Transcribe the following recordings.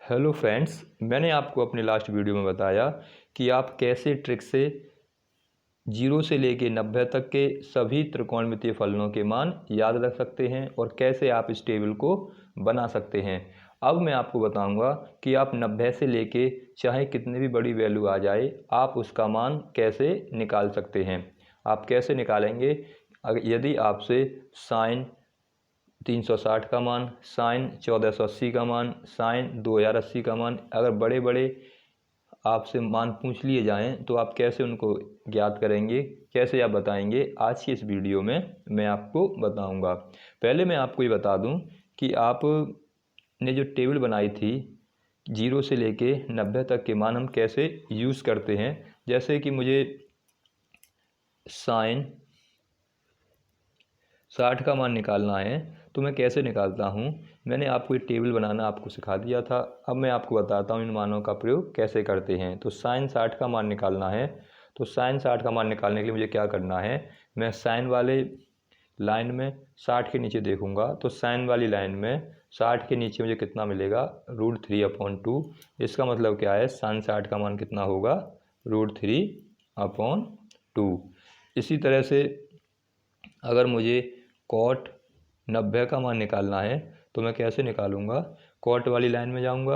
Hello friends, मैंने आपको अपने लास्ट वीडियो में बताया कि आप कैसे ट्रिक से 0 से लेके 90 तक के सभी त्रिकोणमितीय फलनों के मान याद रख सकते हैं और कैसे आप इस टेबल को बना सकते हैं। अब मैं आपको बताऊंगा कि आप 90 से लेके चाहे कितनी भी बड़ी वैल्यू आ जाए, आप उसका मान कैसे निकाल सकते हैं। आप कैसे निकालेंगे? यदि आपसे साइन 360 का मान, साइन 1480 का मान, साइन 2080 का मान अगर बड़े बड़े आपसे मान पूछ लिए जाएं तो आप कैसे उनको ज्ञात करेंगे, कैसे आप बताएंगे, आज की इस वीडियो में मैं आपको बताऊंगा। पहले मैं आपको ये बता दूं कि आपने जो टेबल बनाई थी 0 से लेके 90 तक के मान हम कैसे यूज़ करते हैं। जैसे कि मुझे साइन 60 का मान निकालना है तो मैं कैसे निकालता हूँ, मैंने आपको ये टेबल बनाना आपको सिखा दिया था। अब मैं आपको बताता हूँ इन मानों का प्रयोग कैसे करते हैं। तो साइन 60 का मान निकालना है, तो साइन 60 का मान निकालने के लिए मुझे क्या करना है, मैं साइन वाले लाइन में 60 के नीचे देखूंगा तो साइन वाली लाइन में 60 के नीचे मुझे कितना मिलेगा, √3/2। इसका मतलब क्या है, साइन 60 का मान कितना होगा, √3/2। इसी तरह से अगर मुझे कॉट 90 का मान निकालना है तो मैं कैसे निकालूंगा, कॉट वाली लाइन में जाऊंगा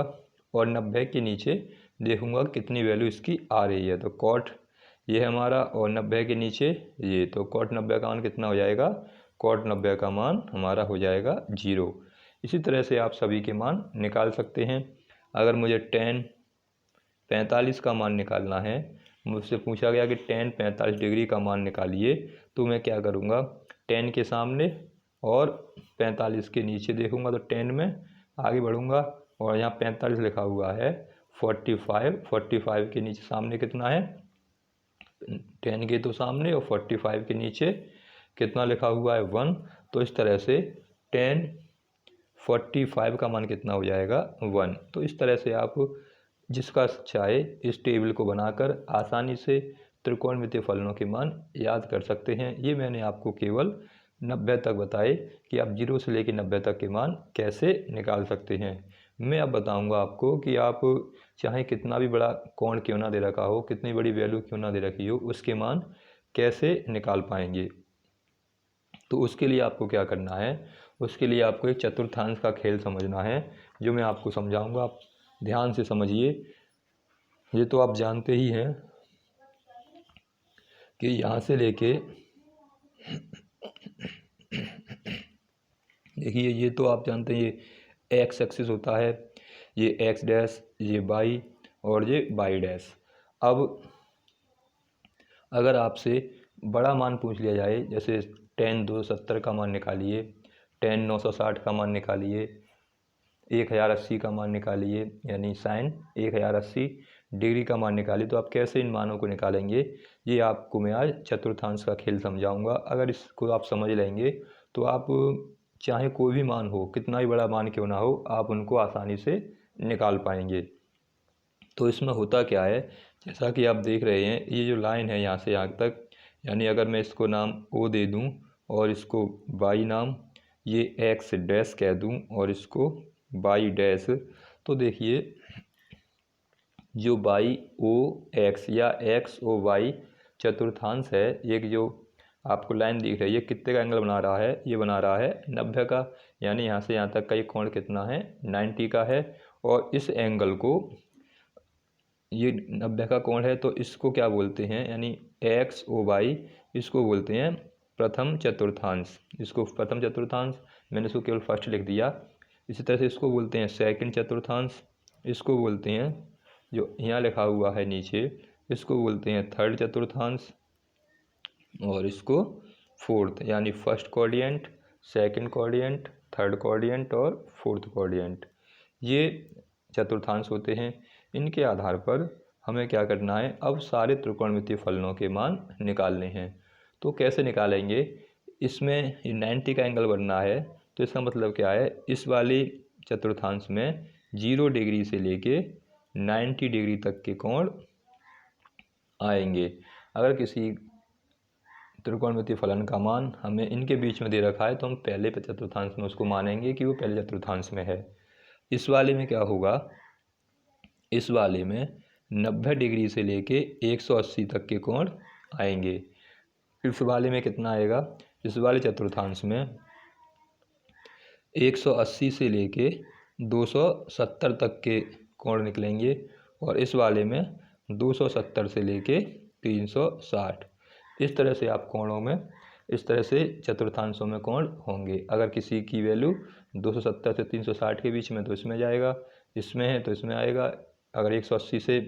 और 90 के नीचे देखूंगा कितनी वैल्यू इसकी आ रही है। तो कॉट ये है हमारा और 90 के नीचे ये, तो कॉट 90 का मान कितना हो जाएगा, कॉट 90 का मान हमारा हो जाएगा 0। इसी तरह से आप सभी के मान निकाल सकते हैं। अगर मुझे tan 45 का मान निकालना है, मुझसे पूछा गया कि tan 45 डिग्री का मान निकालिए, तो मैं क्या करूँगा, tan के सामने और 45 के नीचे देखूँगा तो tan में आगे बढ़ूँगा और यहाँ 45 लिखा हुआ है, 45 के नीचे सामने कितना है, 10 के तो सामने और 45 के नीचे कितना लिखा हुआ है, 1। तो इस तरह से tan 45 का मान कितना हो जाएगा, 1। तो इस तरह से आप जिसका चाहे इस टेबल को बनाकर आसानी से त्रिकोणमितीय फलनों के मान याद कर सकते हैं। ये मैंने आपको केवल 90 तक बताए कि आप 0 से लेकर 90 तक के मान कैसे निकाल सकते हैं। मैं अब बताऊंगा आपको कि आप चाहे कितना भी बड़ा कोण क्यों ना दे रखा हो, कितनी बड़ी वैल्यू क्यों ना दे रखी हो, उसके मान कैसे निकाल पाएंगे। तो उसके लिए आपको क्या करना है, उसके लिए आपको एक चतुर्थांश का खेल समझना है, जो मैं आपको समझाऊंगा। आप ध्यान से समझिए। ये तो आप जानते ही हैं कि यहाँ से लेके देखिए, ये तो आप जानते हैं ये एक्स एक्सिस होता है, ये एक्स डैश, ये वाई और ये वाई डैश। अब अगर आपसे बड़ा मान पूछ लिया जाए, जैसे tan 270 का मान निकालिए, tan 960 का मान निकालिए, 1080 का मान निकालिए, यानी साइन 1080 डिग्री का मान निकालिए, तो आप कैसे इन मानों को निकालेंगे, ये आपको मैं आज चतुर्थांश का खेल समझाऊंगा। अगर इसको आप समझ लेंगे तो आप चाहे कोई भी मान हो, कितना ही बड़ा मान क्यों ना हो, आप उनको आसानी से निकाल पाएंगे। तो इसमें होता क्या है, जैसा कि आप देख रहे हैं, ये जो लाइन है यहाँ से यहाँ तक, यानी अगर मैं इसको नाम O दे दूँ और इसको Y नाम, ये X डैश कह दूँ और इसको Y डैश, तो देखिए जो YOX या XOY चतुर्थांश है, एक जो आपको लाइन दिख रही है, कितने का एंगल बना रहा है, ये बना रहा है 90 का, यानी यहाँ से यहाँ तक का ये कोण कितना है, 90 का है। और इस एंगल को, ये 90 का कोण है, तो इसको क्या बोलते हैं, यानी XOY, इसको बोलते हैं प्रथम चतुर्थांश। इसको प्रथम चतुर्थांश, मैंने इसको केवल फर्स्ट लिख दिया। इसी तरह से इसको बोलते हैं सेकंड चतुर्थांश, इसको बोलते हैं, जो यहाँ लिखा हुआ है नीचे, इसको बोलते हैं थर्ड चतुर्थांश, और इसको फोर्थ, यानी first quadrant, second quadrant, third quadrant और फोर्थ क्वाड्रेंट, ये चतुर्थांश होते हैं। इनके आधार पर हमें क्या करना है, अब सारे त्रिकोणमितीय फलनों के मान निकालने हैं। तो कैसे निकालेंगे, इसमें 90 का एंगल बनना है, तो इसका मतलब क्या है, इस वाली चतुर्थांश में 0 डिग्री से लेके 90 डिग्री तक के कोण आएंगे। अगर किसी त्रिकोणमितीय फलन का मान हमें इनके बीच में दे रखा है तो हम पहले चतुर्थांश में उसको मानेंगे कि वो पहले चतुर्थांश में है। इस वाले में क्या होगा, इस वाले में 90 डिग्री से लेके 180 तक के कोण आएंगे। इस वाले में कितना आएगा, इस वाले चतुर्थांश में 180 से लेके 270 तक के कोण निकलेंगे और इस वाले में 270 से लेके 360। इस तरह से आप कोणों में, इस तरह से चतुर्थांशों में कोण होंगे। अगर किसी की वैल्यू 270 से 360 के बीच में तो इसमें जाएगा, इसमें है तो इसमें आएगा। अगर 180 से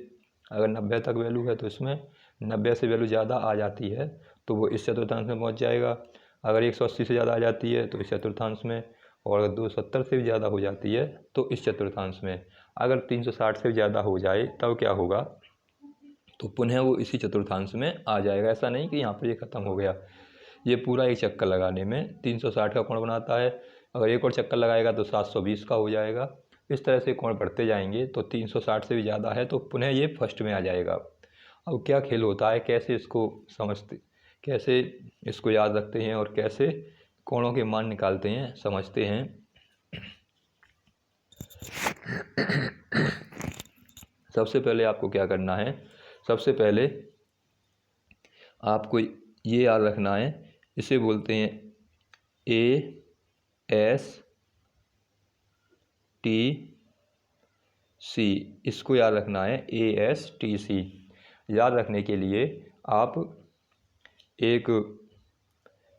अगर 90 तक वैल्यू है तो इसमें, 90 से वैल्यू ज़्यादा आ जाती है तो वो इस चतुर्थांश में पहुंच जाएगा। अगर 180 से ज़्यादा आ जाती है तो इस चतुर्थांश में, और अगर 270 से भी ज़्यादा हो जाती है तो इस चतुर्थांश में। अगर 360 से ज़्यादा हो जाए तब क्या होगा, तो पुनः वो इसी चतुर्थांश में आ जाएगा। ऐसा नहीं कि यहाँ पर ये ख़त्म हो गया, ये पूरा एक चक्कर लगाने में 360 का कोण बनाता है। अगर एक और चक्कर लगाएगा तो 720 का हो जाएगा। इस तरह से कोण बढ़ते जाएंगे तो 360 से भी ज़्यादा है तो पुनः ये फर्स्ट में आ जाएगा। अब क्या खेल होता है, कैसे इसको समझते, कैसे इसको याद रखते हैं और कैसे कोणों के मान निकालते हैं, समझते हैं। सबसे पहले आपको क्या करना है, सबसे पहले आपको ये याद रखना है, इसे बोलते हैं ASTC। इसको याद रखना है ASTC। याद रखने के लिए आप एक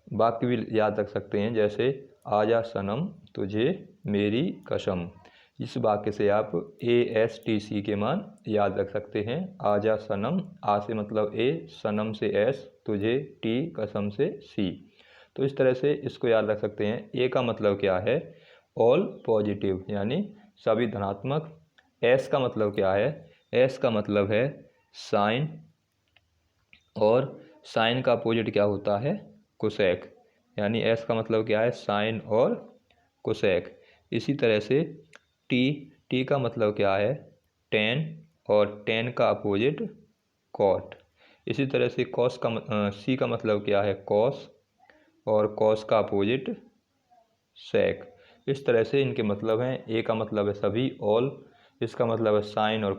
वाक्य भी याद रख सकते हैं, जैसे आजा सनम तुझे मेरी कसम। इस वाक्य से आप ASTC के मान याद रख सकते हैं। आजा सनम, आ से मतलब A, सनम से S, तुझे T, कसम से C। तो इस तरह से इसको याद रख सकते हैं। ए का मतलब क्या है, ऑल पॉजिटिव, यानी सभी धनात्मक। एस का मतलब क्या है, एस का मतलब है साइन, और साइन का अपोजिट क्या होता है, कोसेक। यानी एस का मतलब क्या है, साइन और कोसेक। इसी तरह से टी, टी का मतलब क्या है, टेन, और टेन का अपोजिट कॉट। इसी तरह से कॉस का सी का मतलब क्या है, कॉस, और कॉस का अपोजिट सेक। इस तरह से इनके मतलब हैं। ए का मतलब है सभी, ऑल, इसका मतलब है साइन और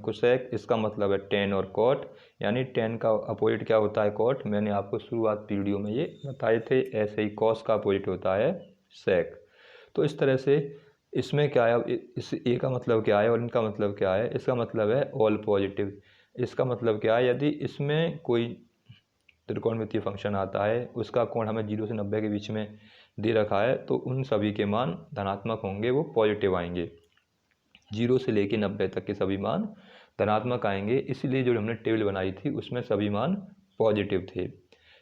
कोसेक, इसका मतलब है टेन और कॉट। यानी टेन का अपोजिट क्या होता है, कॉट। मैंने आपको शुरुआत वीडियो में ये बताए थे। ऐसे ही कॉस का अपोजिट होता है सेक। तो इस तरह से इसमें क्या है, इस ए का मतलब क्या है और इनका मतलब क्या है। इसका मतलब है ऑल पॉजिटिव। इसका मतलब क्या है, यदि इसमें कोई त्रिकोणमितीय फंक्शन आता है, उसका कोण हमें 0 से 90 के बीच में दे रखा है, तो उन सभी के मान धनात्मक होंगे, वो पॉजिटिव आएंगे। 0 से लेके 90 तक के सभी मान धनात्मक आएंगे। इसलिए जो हमने टेबल बनाई थी उसमें सभी मान पॉजिटिव थे।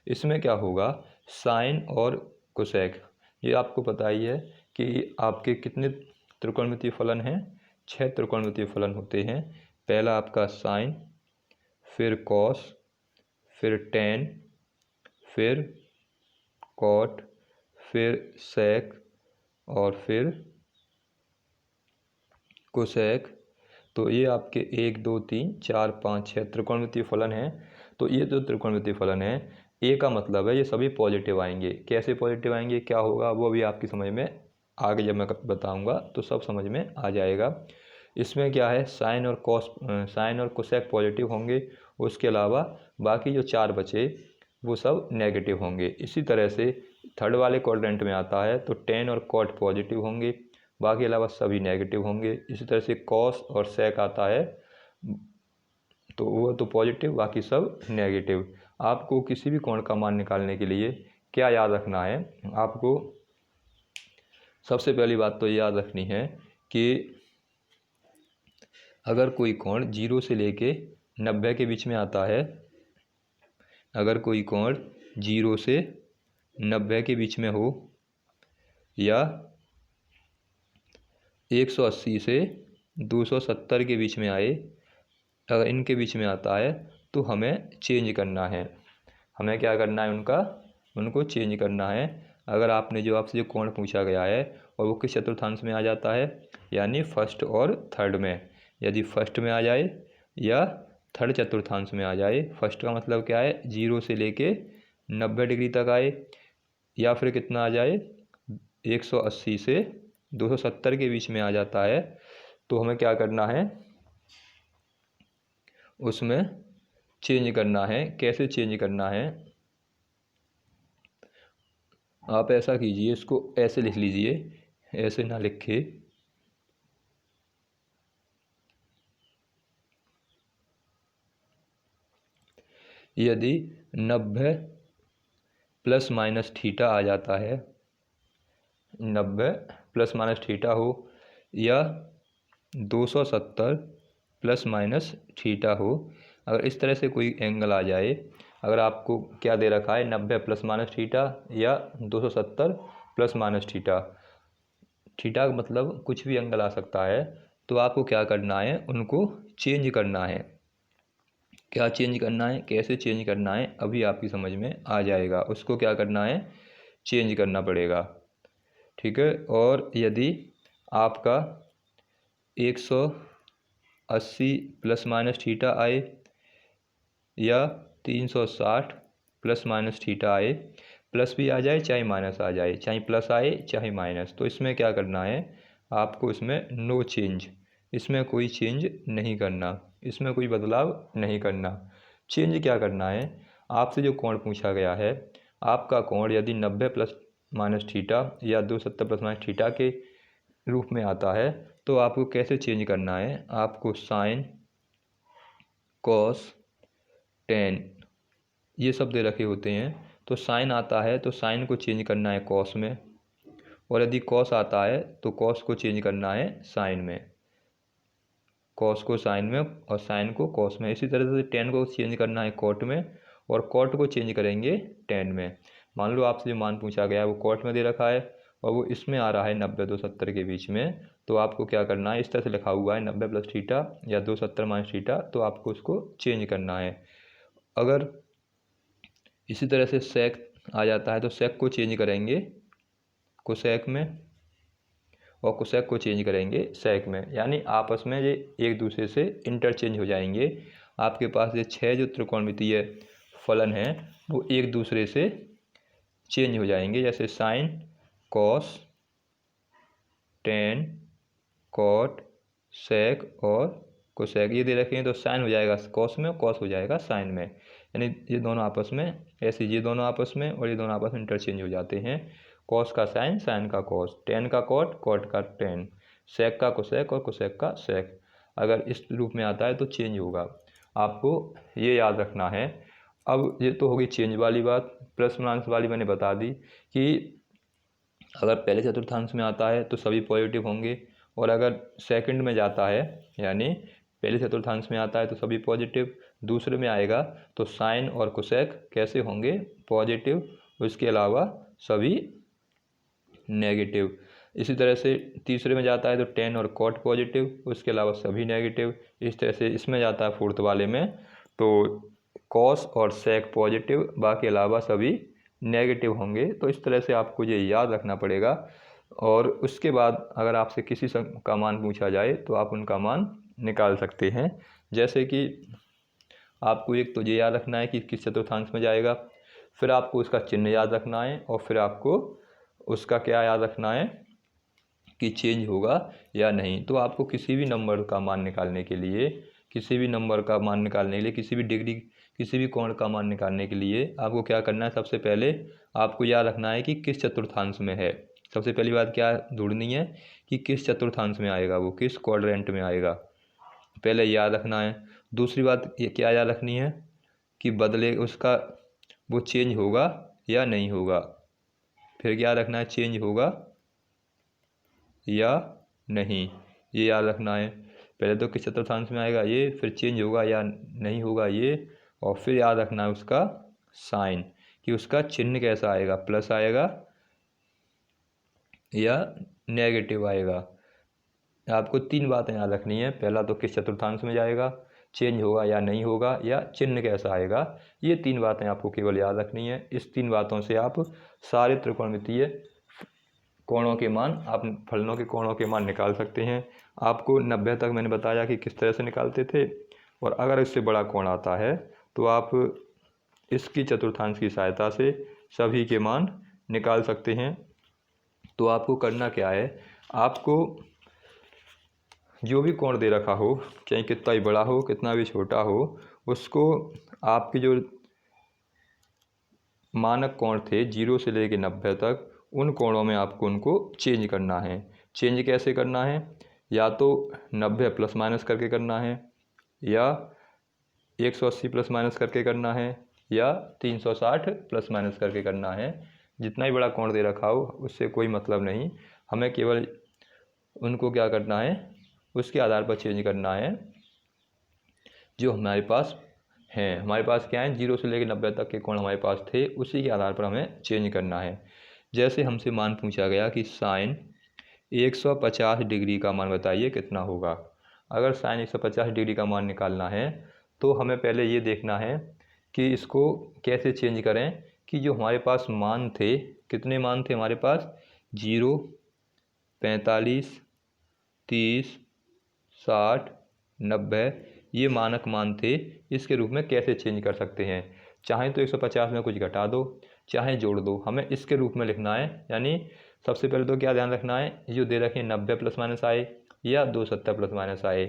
इसमें क्या होगा, साइन और कोसेक। ये आपको पता ही है कि आपके कितने त्रिकोणमितीय फलन हैं, 6 त्रिकोणमितीय फलन होते हैं। पहला आपका साइन, फिर कॉस, फिर टेन, फिर कॉट, फिर सेक, और फिर कोसेक। तो ये आपके 1 2 3 4 5 6 त्रिकोणमितीय फलन हैं। तो ये जो त्रिकोणमितीय फलन है, ए का मतलब है ये सभी पॉजिटिव आएंगे। कैसे पॉजिटिव आएंगे, क्या होगा, वो भी आपकी समझ में आगे जब मैं बताऊंगा तो सब समझ में आ जाएगा। इसमें क्या है, साइन और कॉस, साइन और कोसेक पॉजिटिव होंगे। उसके अलावा बाकी जो 4 बचे वो सब नेगेटिव होंगे। इसी तरह से थर्ड वाले क्वाड्रेंट में आता है तो टेन और कॉट पॉजिटिव होंगे, बाकी अलावा सभी नेगेटिव होंगे। इसी तरह से कॉस और सेक आता है तो वो तो पॉजिटिव, बाकी सब नेगेटिव। आपको किसी भी कोण का मान निकालने के लिए क्या याद रखना है, आपको सबसे पहली बात तो याद रखनी है कि अगर कोई कोण 0 से लेके 90 के बीच में आता है, अगर कोई कोण 0 से 90 के बीच में हो, या 180 से 270 के बीच में आए, अगर इनके बीच में आता है तो हमें चेंज करना है। हमें क्या करना है, उनको चेंज करना है। अगर आपने जो आपसे जो कोण पूछा गया है और वो किस चतुर्थांश में आ जाता है, यानी फर्स्ट और थर्ड में। यदि फर्स्ट में आ जाए या थर्ड चतुर्थांश में आ जाए, फर्स्ट का मतलब क्या है, 0 से लेके 90 डिग्री तक आए, या फिर कितना आ जाए, 180 से 270 के बीच में आ जाता है, तो हमें क्या करना है, उसमें चेंज करना है। कैसे चेंज करना है, आप ऐसा कीजिए, इसको ऐसे लिख लीजिए, ऐसे ना लिखे। यदि 90 प्लस माइनस थीटा आ जाता है, 90 प्लस माइनस थीटा हो, या 270 प्लस माइनस थीटा हो, अगर इस तरह से कोई एंगल आ जाए, अगर आपको क्या दे रखा है 90 प्लस माइनस थीटा या 270 प्लस माइनस थीटा, थीटा का मतलब कुछ भी एंगल आ सकता है, तो आपको क्या करना है, उनको चेंज करना है। क्या चेंज करना है, कैसे चेंज करना है, अभी आपकी समझ में आ जाएगा। उसको क्या करना है, चेंज करना पड़ेगा, ठीक है। और यदि आपका 180 प्लस माइनस थीटा आए या 360 प्लस माइनस थीटा आए, प्लस भी आ जाए चाहे माइनस आ जाए, चाहे प्लस आए चाहे माइनस, तो इसमें क्या करना है आपको, इसमें नो चेंज, इसमें कोई चेंज नहीं करना, इसमें कोई बदलाव नहीं करना। चेंज क्या करना है, आपसे जो कोण पूछा गया है, आपका कोण यदि 90 प्लस माइनस थीटा या 270 प्लस माइनस थीटा के रूप में आता है, तो आपको कैसे चेंज करना है, आपको साइन, कॉस, टेन ये सब दे रखे होते हैं। तो साइन आता है तो साइन को चेंज करना है कॉस में, और यदि कॉस आता है तो कॉस को चेंज करना है साइन में, कॉस को साइन में और साइन को कॉस में। इसी तरह से टेन को चेंज करना है कॉट में, और कॉट को चेंज करेंगे टेन में। मान लो आपसे जो मान पूछा गया है वो कॉट में दे रखा है और वो इसमें आ रहा है 90 270 के बीच में, तो आपको क्या करना है, इस तरह से लिखा हुआ है 90 प्लस थीटा या 270 माइनस थीटा, तो आपको उसको चेंज करना है। अगर इसी तरह से सेक आ जाता है तो सेक को चेंज करेंगे कोसेक में, और कोसेक को चेंज करेंगे सेक में, यानी आपस में ये एक दूसरे से इंटरचेंज हो जाएंगे। आपके पास ये 6 जो त्रिकोणमितीय फलन हैं वो एक दूसरे से चेंज हो जाएंगे, जैसे साइन, कॉस, टेन, कॉट, सेक और कोसेक ये दे रखे हैं, तो साइन हो जाएगा कॉस में, कॉस हो जाएगा साइन में, यानी ये दोनों आपस में ऐसे, ये दोनों आपस में और ये दोनों आपस में इंटरचेंज हो जाते हैं। कॉस का साइन, साइन का कॉस, टेन का कॉट, कॉट का टेन, सेक का कोसेक और कोसेक का सेक, अगर इस रूप में आता है तो चेंज होगा। आपको ये याद रखना है। अब ये तो होगी चेंज वाली बात। प्लस माइनस वाली मैंने बता दी कि अगर पहले चतुर्थांश में आता है तो सभी पॉजिटिव होंगे, और अगर सेकंड में जाता है यानी पहले चतुर्थांश में आता है तो सभी पॉजिटिव, दूसरे में आएगा तो साइन और कोसेक कैसे होंगे, पॉजिटिव, उसके अलावा सभी नेगेटिव। इसी तरह से तीसरे में जाता है तो टेन और कॉट पॉजिटिव, उसके अलावा सभी नेगेटिव। इस तरह से इसमें जाता है फोर्थ वाले में तो कॉस और सेक पॉजिटिव, बाकी अलावा सभी नेगेटिव होंगे। तो इस तरह से आपको ये याद रखना पड़ेगा, और उसके बाद अगर आपसे किसी का मान पूछा जाए तो आप उनका मान निकाल सकते हैं। जैसे कि आपको एक तो ये याद रखना है कि किस चतुर्थांश में जाएगा, फिर आपको उसका चिन्ह याद रखना है, और फिर आपको उसका क्या याद रखना है कि चेंज होगा या नहीं। तो आपको किसी भी नंबर का मान निकालने के लिए, किसी भी नंबर का मान निकालने के लिए, किसी भी डिग्री, किसी भी कोण का मान निकालने के लिए आपको क्या करना है, सबसे पहले आपको याद रखना है कि किस चतुर्थांश में है। सबसे पहली बात क्या ढूंढनी है कि किस चतुर्थांश में आएगा, वो किस क्वाड्रेंट में आएगा, पहले याद रखना है। दूसरी बात ये क्या याद रखनी है कि बदले उसका वो चेंज होगा या नहीं होगा। फिर क्या रखना है, चेंज होगा या नहीं, ये याद रखना है। पहले तो किस चतुर्थांश में आएगा ये, फिर चेंज होगा या नहीं होगा ये, और फिर याद रखना है उसका साइन कि उसका चिन्ह कैसा आएगा, प्लस आएगा या नेगेटिव आएगा। आपको 3 बातें याद रखनी है, पहला तो किस चतुर्थांश में जाएगा, चेंज होगा या नहीं होगा, या चिन्ह कैसा आएगा। ये 3 बातें आपको केवल याद रखनी है। इस 3 बातों से आप सारे त्रिकोणमितीय कोणों के मान, आप फलनों के कोणों के मान निकाल सकते हैं। आपको 90 तक मैंने बताया कि किस तरह से निकालते थे, और अगर इससे बड़ा कोण आता है तो आप इसकी चतुर्थांश की सहायता से सभी के मान निकाल सकते हैं। तो आपको करना क्या है, आपको जो भी कोण दे रखा हो, चाहे कितना भी बड़ा हो कितना भी छोटा हो, उसको आपके जो मानक कोण थे 0 से लेकर 90 तक, उन कोणों में आपको उनको चेंज करना है। चेंज कैसे करना है? या तो 90 प्लस माइनस करके करना है, या 180 प्लस माइनस करके करना है, या 360 प्लस माइनस करके करना है। जितना ही बड़ा कोण दे रखा हो उससे कोई मतलब नहीं, हमें केवल उनको क्या करना है, उसके आधार पर चेंज करना है जो हमारे पास हैं। हमारे पास क्या है, 0 से लेकर 90 तक के कोण हमारे पास थे, उसी के आधार पर हमें चेंज करना है। जैसे हमसे मान पूछा गया कि साइन 150 डिग्री का मान बताइए कितना होगा। अगर साइन 150 डिग्री का मान निकालना है तो हमें पहले ये देखना है कि इसको कैसे चेंज करें, कि जो हमारे पास मान थे, कितने मान थे हमारे पास, 0, 45, 30, 60, 90, ये मानक मान थे। इसके रूप में कैसे चेंज कर सकते हैं? चाहे तो 150 में कुछ घटा दो, चाहे जोड़ दो, हमें इसके रूप में लिखना है। यानी सबसे पहले तो क्या ध्यान रखना है, जो दे रखे 90 प्लस माइनस आए, या 270 प्लस माइनस आए,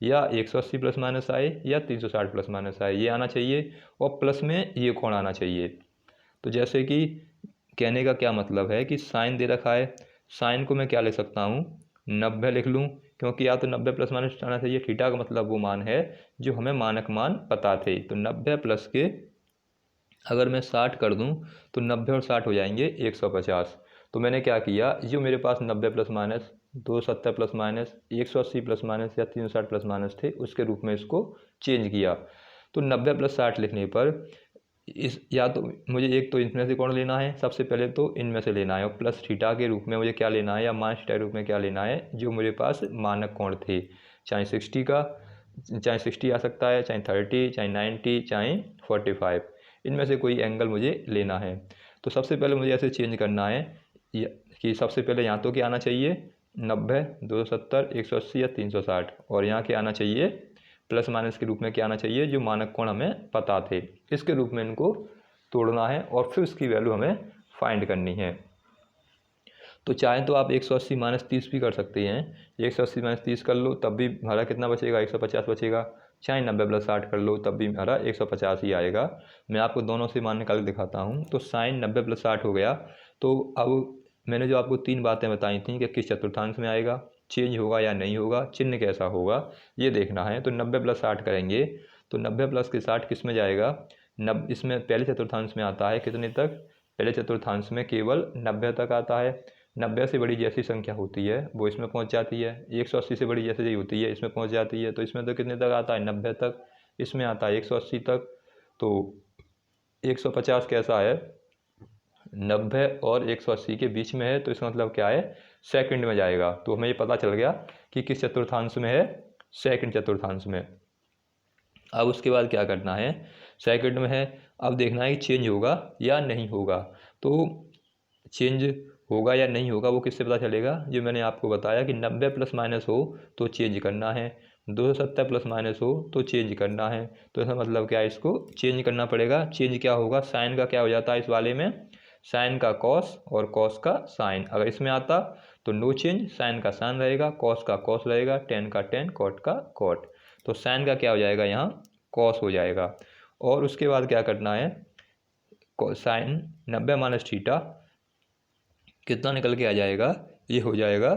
या 180 प्लस माइनस आए, या 360 प्लस माइनस आए, ये आना चाहिए। और प्लस में ये कोण आना चाहिए। तो जैसे कि कहने का क्या मतलब है कि साइन दे रखा है, साइन को मैं क्या लिख सकता हूँ, 90 लिख लूँ, क्योंकि या तो 90 प्लस माइनस आना चाहिए। थीटा का मतलब वो मान है जो हमें मानक मान पता थे। तो 90 प्लस के अगर मैं 60 कर दूं तो 90 और 60 हो जाएंगे 150। तो मैंने क्या किया, जो मेरे पास 90 plus minus, 270 plus minus, 180 plus minus या 360 प्लस माइनस थे, उसके रूप में इसको चेंज किया। तो 90 प्लस 60 लिखने पर इस, या तो मुझे एक तो इनमें से कोण लेना है, सबसे पहले तो इनमें से लेना है, और प्लस थीटा के रूप में मुझे क्या लेना है, या माइनस थीटा के रूप में क्या लेना है, जो मेरे पास मानक कोण थे। चाहे 60 का, चाहे 60 आ सकता है, चाहे 30, चाहे 90, चाहे 45, इनमें से कोई एंगल मुझे लेना है। तो सबसे पहले मुझे ऐसे चेंज करना है कि सबसे पहले यहाँ तो क्या आना चाहिए, 90, 270, 180 या 360, और यहाँ क्या आना चाहिए, प्लस माइनस के रूप में क्या आना चाहिए, जो मानक कोण हमें पता थे। इसके रूप में इनको तोड़ना है और फिर उसकी वैल्यू हमें फाइंड करनी है। तो चाहे तो आप 180 माइनस 30 भी कर सकते हैं। 180 माइनस 30 कर लो तब भी हमारा कितना बचेगा, 150 बचेगा। चाहे 90 प्लस 60 कर लो तब भी हमारा 150 ही आएगा। मैं आपको दोनों से मान निकाल के दिखाता हूँ। तो साइन 90 प्लस 60 हो गया। तो अब मैंने जो आपको 3 बातें बताई थी कि किस चतुर्थांश में आएगा, चेंज होगा या नहीं होगा, चिन्ह कैसा होगा, ये देखना है। तो 90 प्लस 60 करेंगे तो 90 प्लस के 60 किस में जाएगा, इसमें पहले चतुर्थांश में आता है कितने तक, पहले चतुर्थांश में केवल 90 तक आता है। 90 से बड़ी जैसी संख्या होती है वो इसमें पहुंच जाती है। 180 से बड़ी जैसे होती है इसमें पहुंच जाती है। तो इसमें तो कितने तक आता है, 90 तक। इसमें आता है 180 तक। तो 150 कैसा है, 90 और 180 के बीच में है। तो इसका मतलब क्या है, सेकंड में जाएगा। तो हमें ये पता चल गया कि किस चतुर्थांश में है, सेकंड चतुर्थांश में। अब उसके बाद क्या करना है, सेकंड में है, अब देखना है कि चेंज होगा या नहीं होगा। तो चेंज होगा या नहीं होगा वो किससे पता चलेगा, जो मैंने आपको बताया कि 90 प्लस माइनस हो तो चेंज करना है, 270 प्लस माइनस हो तो चेंज करना है। तो इसका मतलब क्या है, इसको चेंज करना पड़ेगा। चेंज क्या होगा, साइन का क्या हो जाता है इस वाले में, साइन का कॉस और कॉस का साइन। अगर इसमें आता तो नो चेंज, साइन का साइन रहेगा, कॉस का कॉस रहेगा, टेन का टेन, कॉट का कॉट। तो साइन का क्या हो जाएगा, यहाँ कॉस हो जाएगा। और उसके बाद क्या करना है, साइन 90 माइनस थीटा कितना निकल के आ जाएगा, ये हो जाएगा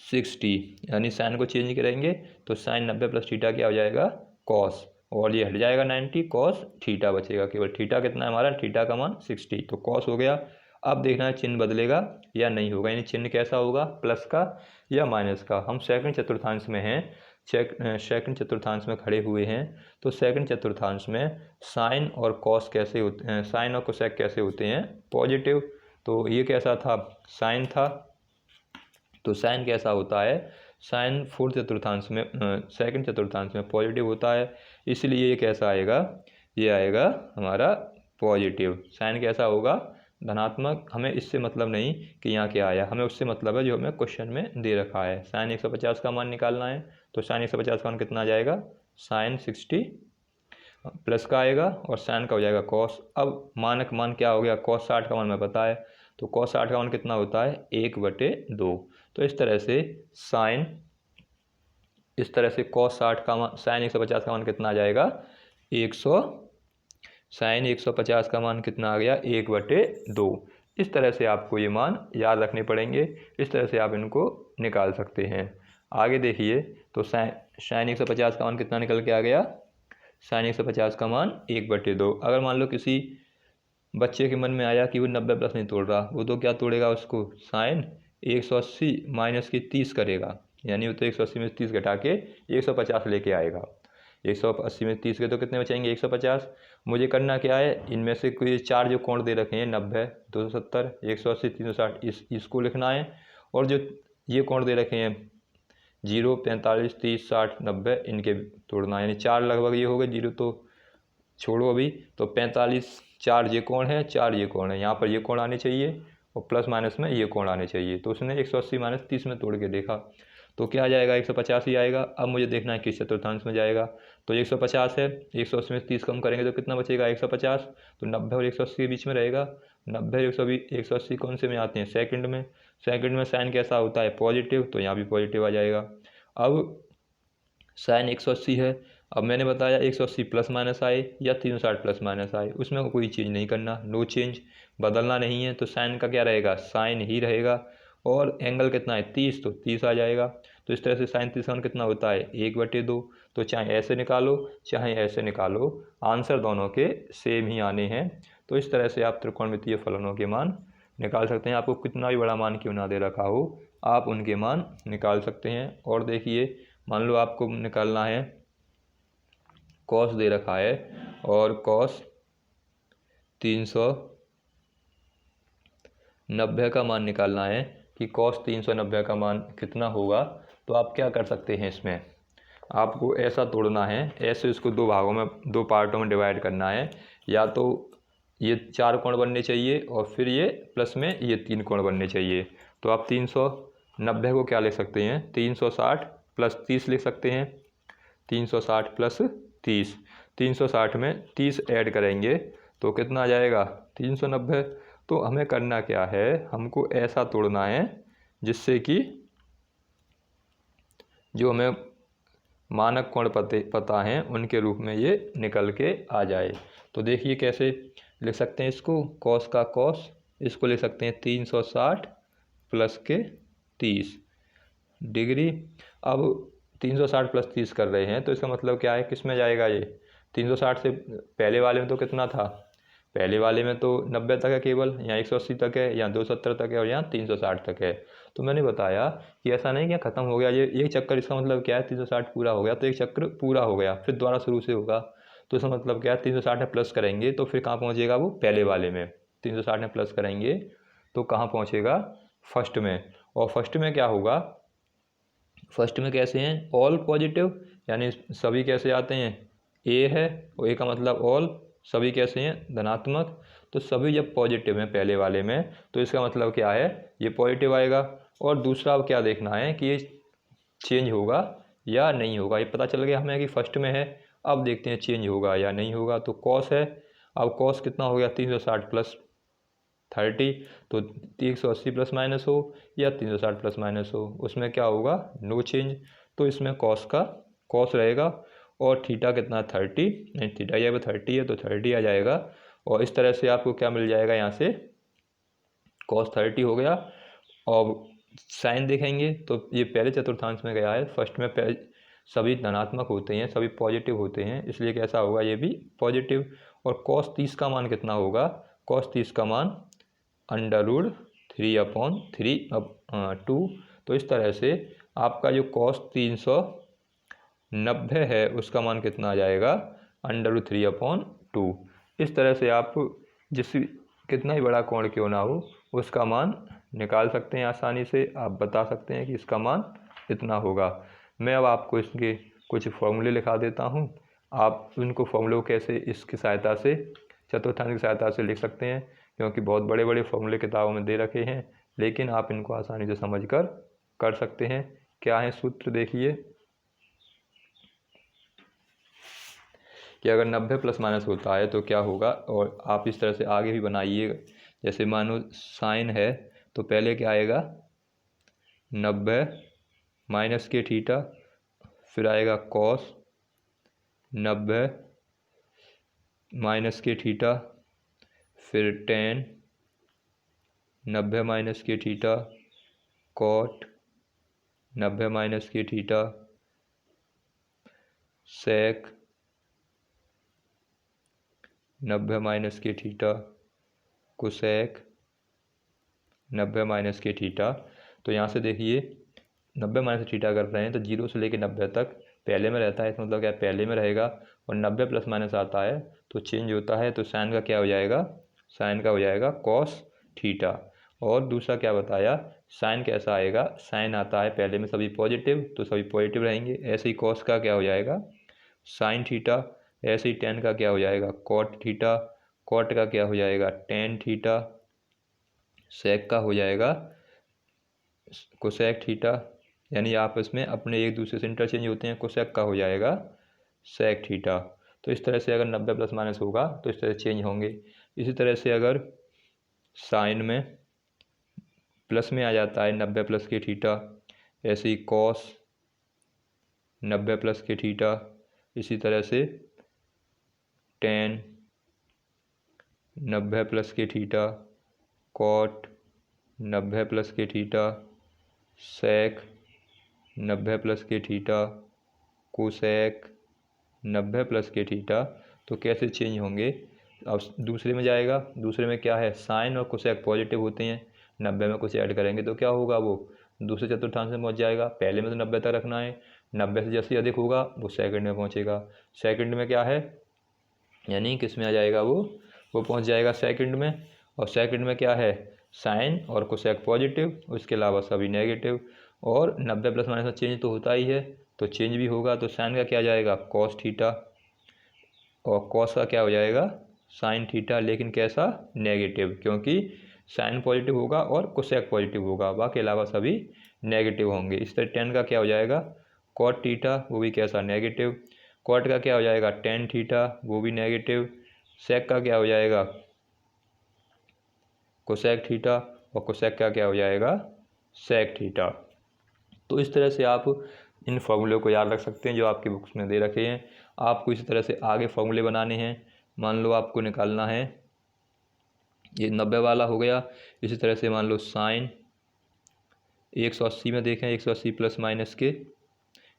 60। यानी साइन को चेंज करेंगे तो साइन 90 प्लस थीटा क्या हो जाएगा, कॉस, और ये हट जाएगा 90, कॉस थीटा बचेगा। केवल थीटा कितना है हमारा, थीटा का मान 60, तो कॉस हो गया। अब देखना है चिन्ह बदलेगा या नहीं होगा, यानी चिन्ह कैसा होगा, प्लस का या माइनस का। हम सेकंड चतुर्थांश में हैं, सेकंड चतुर्थांश में खड़े हुए हैं। तो सेकंड चतुर्थांश में साइन और कॉस कैसे होते हैं, साइन और कोसेक कैसे होते हैं, पॉजिटिव। तो ये कैसा था, साइन था। तो साइन कैसा होता है, साइन फोर्थ चतुर्थांश में, सेकंड चतुर्थांश में पॉजिटिव होता है। इसलिए ये कैसा आएगा, ये आएगा हमारा पॉजिटिव। साइन कैसा होगा, धनात्मक। हमें इससे मतलब नहीं कि यहाँ क्या आया, हमें उससे मतलब है जो हमें क्वेश्चन में दे रखा है। साइन 150 का मान निकालना है। तो साइन 150 का मान कितना आ जाएगा, साइन 60 प्लस का आएगा और साइन का हो जाएगा कॉस। अब मानक मान क्या हो गया, कॉस 60 का मान हमें पता है। तो कॉस 60 का मान कितना होता है, 1/2। तो इस तरह से साइन, इस तरह से cos 60 का मान, साइन 150 का मान कितना आ जाएगा 100, साइन 150 का मान कितना आ गया 1/2। इस तरह से आपको ये मान याद रखने पड़ेंगे, इस तरह से आप इनको निकाल सकते हैं। आगे देखिए, तो साइन 150 का मान कितना निकल के आ गया, साइन 150 का मान 1/2। अगर मान लो किसी बच्चे के मन में आया कि वो 90 प्लस नहीं तोड़ रहा, वो तो क्या तोड़ेगा, उसको साइन 180 माइनस की 30 करेगा, यानी वो तो 180 में 30 घटा के 150 लेके आएगा। 180 में 30 के तो कितने बचेंगे 150। मुझे करना क्या है, इनमें से कोई चार जो कोण दे रखे हैं 90, 270, 180, 360, इसको लिखना है। और जो ये कोण दे रखे हैं 0, 45, 30, 60, 90, इनके तोड़ना है, यानी चार लगभग ये हो गए, 0 तो छोड़ो अभी, तो 45, चार ये कोण है, चार ये कोण है, यहाँ पर ये कोण आने चाहिए और प्लस माइनस में ये कोण आने चाहिए। तो उसने 180 माइनस 30 में तोड़ के देखा तो क्या आ जाएगा 150 ही आएगा। अब मुझे देखना है किस चतुर्थांश में जाएगा, तो 150 है, 180 में 30 कम करेंगे तो कितना बचेगा 150, तो 90 और 180 के बीच में रहेगा। 90 और 180 कौन से में आते हैं सेकंड में, सेकंड में साइन कैसा होता है पॉजिटिव, तो यहाँ भी पॉजिटिव आ जाएगा। अब साइन 180 है, अब मैंने बताया 180 प्लस माइनस आए या 360 प्लस माइनस आए, उसमें कोई चेंज नहीं करना, नो चेंज, बदलना नहीं है। तो साइन का क्या रहेगा साइन ही रहेगा, और एंगल कितना है 30, तो 30 आ जाएगा। तो इस तरह से साइन 30 कितना होता है 1/2। तो चाहे ऐसे निकालो चाहे ऐसे निकालो, आंसर दोनों के सेम ही आने हैं। तो इस तरह से आप त्रिकोणमितीय फलनों के मान निकाल सकते हैं। आपको कितना भी बड़ा मान क्यों ना दे रखा हो, आप उनके मान निकाल सकते हैं। और देखिए, मान लो आपको निकालना है कॉस दे रखा है, और कॉस 390 का मान निकालना है कि कॉस 390 का मान कितना होगा। तो आप क्या कर सकते हैं, इसमें आपको ऐसा तोड़ना है, ऐसे इसको दो भागों में, दो पार्टों में डिवाइड करना है। या तो ये चार कोण बनने चाहिए और फिर ये प्लस में ये 3 कोण बनने चाहिए। तो आप 390 को क्या लिख सकते हैं 360 प्लस 30 लिख सकते हैं। 360 प्लस 30, 360 में 30 ऐड करेंगे तो कितना आ जाएगा 390। तो हमें करना क्या है, हमको ऐसा तोड़ना है जिससे कि जो हमें मानक कोण पता हैं उनके रूप में ये निकल के आ जाए। तो देखिए कैसे लिख सकते हैं इसको, कॉस का कॉस, इसको लिख सकते हैं 360 प्लस के 30 डिग्री। अब 360 प्लस 30 कर रहे हैं तो इसका मतलब क्या है, किस में जाएगा ये 360 से पहले वाले में तो कितना था, पहले वाले में तो 90 तक है केवल, यहाँ 180 तक है, यहाँ 270 तक है, और यहाँ 360 तक है। तो मैंने बताया कि ऐसा नहीं कि ख़त्म हो गया ये एक चक्कर, इसका मतलब क्या है 360 पूरा हो गया तो एक चक्र पूरा हो गया, फिर दोबारा शुरू से होगा। तो इसका मतलब क्या है 360 में प्लस करेंगे तो फिर कहाँ पहुँचेगा वो पहले वाले में, 360 में प्लस करेंगे तो कहाँ पहुँचेगा फर्स्ट में। और फर्स्ट में क्या होगा, फर्स्ट में कैसे हैं ऑल पॉजिटिव, यानी सभी कैसे आते हैं ए है और ए का मतलब ऑल, सभी कैसे हैं धनात्मक। तो सभी जब पॉजिटिव हैं पहले वाले में तो इसका मतलब क्या है ये पॉजिटिव आएगा। और दूसरा अब क्या देखना है कि ये चेंज होगा या नहीं होगा, ये पता चल गया हमें कि फर्स्ट में है। अब देखते हैं चेंज होगा या नहीं होगा। तो कॉस है, अब कॉस कितना हो गया 360 प्लस 30, तो 180 प्लस माइनस हो या 360 प्लस माइनस हो, उसमें क्या होगा नो चेंज। तो इसमें कॉस का कॉस रहेगा, और थीटा कितना 30, नहीं थीटा ये 30 है तो 30 आ जाएगा। और इस तरह से आपको क्या मिल जाएगा, यहाँ से कॉस 30 हो गया। और साइन देखेंगे तो ये पहले चतुर्थांश में गया है, फर्स्ट में सभी धनात्मक होते हैं, सभी पॉजिटिव होते हैं, इसलिए कैसा होगा ये भी पॉजिटिव। और कॉस 30 का मान कितना होगा, कॉस 30 का मान √3/2। तो इस तरह से आपका जो कॉस 390 है उसका मान कितना आ जाएगा √3/2। इस तरह से आप जिस कितना ही बड़ा कोण क्यों ना हो उसका मान निकाल सकते हैं आसानी से। आप बता सकते हैं कि इसका मान इतना होगा। मैं अब आपको इसके कुछ फॉर्मूले लिखा देता हूँ, आप उनको फॉर्मूले कैसे इसकी सहायता से चतुर्थांश की सहायता से लिख सकते हैं, क्योंकि बहुत बड़े बड़े फॉर्मूले किताबों में दे रखे हैं, लेकिन आप इनको आसानी से समझ कर सकते हैं। क्या है सूत्र देखिए कि अगर 90 प्लस माइनस होता है तो क्या होगा, और आप इस तरह से आगे भी बनाइएगा। जैसे मानो साइन है तो पहले क्या आएगा 90 माइनस के थीटा, फिर आएगा कॉस 90 माइनस के थीटा, फिर टेन 90 माइनस के थीटा, कॉट 90 माइनस के थीटा, सेक 90 माइनस के थीटा, कोसेक 90 माइनस के थीटा। तो यहाँ से देखिए 90 माइनस थीटा कर रहे हैं तो 0 से लेकर 90 तक पहले में रहता है, इसका मतलब क्या पहले में रहेगा, और 90 प्लस माइनस आता है तो चेंज होता है, तो साइन का क्या हो जाएगा, साइन का हो जाएगा कॉस थीटा। और दूसरा क्या बताया, साइन कैसा आएगा, साइन आता है पहले में सभी पॉजिटिव तो सभी पॉजिटिव रहेंगे, ऐसे ही कॉस का क्या हो जाएगा साइन थीटा, ऐसे ही टेन का क्या हो जाएगा कॉट थीटा, कॉट का क्या हो जाएगा टेन थीटा, सेक का हो जाएगा कोसेक थीटा, यानी आपस में अपने एक दूसरे से इंटरचेंज होते हैं, कोसेक का हो जाएगा सेक थीटा। तो इस तरह से अगर 90 प्लस माइनस होगा तो इस तरह चेंज होंगे। इसी तरह से अगर साइन में प्लस में आ जाता है 90 प्लस के थीटा, ऐसे ही कॉस 90 प्लस के थीटा, इसी तरह से टेन 90 प्लस के थीटा, कॉट 90 प्लस के थीटा, सेक 90 प्लस के थीटा, कोसेक 90 प्लस के थीटा। तो कैसे चेंज होंगे, अब दूसरे में जाएगा, दूसरे में क्या है साइन और कोसेक पॉजिटिव होते हैं, 90 में कुछ ऐड करेंगे तो क्या होगा, वो दूसरे चतुर्थांश में पहुंच जाएगा, पहले में तो 90 तक रखना है, 90 से जैसे अधिक होगा वो सेकंड में पहुंचेगा, सेकंड में क्या है यानी किस में आ जाएगा, वो पहुंच जाएगा सेकंड में, और सेकंड में क्या है साइन और कोसेक पॉजिटिव, उसके अलावा सभी नेगेटिव, और 90 प्लस माइनस में चेंज तो होता ही है, तो चेंज भी होगा, तो साइन का क्या आ जाएगा कॉस थीटा, और कॉस का क्या हो जाएगा साइन थीटा, लेकिन कैसा नेगेटिव, क्योंकि साइन पॉजिटिव होगा और कोसेक पॉजिटिव होगा, बाकी अलावा सभी नेगेटिव होंगे। इस तरह टेन का क्या हो जाएगा कॉट थीटा, वो भी कैसा नेगेटिव, कॉट का क्या हो जाएगा टेन थीटा, वो भी नेगेटिव, सेक का क्या हो जाएगा कोसेक थीटा, और कोसेक का क्या हो जाएगा सेक थीटा। तो इस तरह से आप इन फॉर्मूले को याद रख सकते हैं जो आपकी बुक्स में दे रखे हैं। आपको इसी तरह से आगे फॉर्मूले बनाने हैं, मान लो आपको निकालना है, ये 90 वाला हो गया, इसी तरह से मान लो साइन 180 में देखें, 180 प्लस माइनस के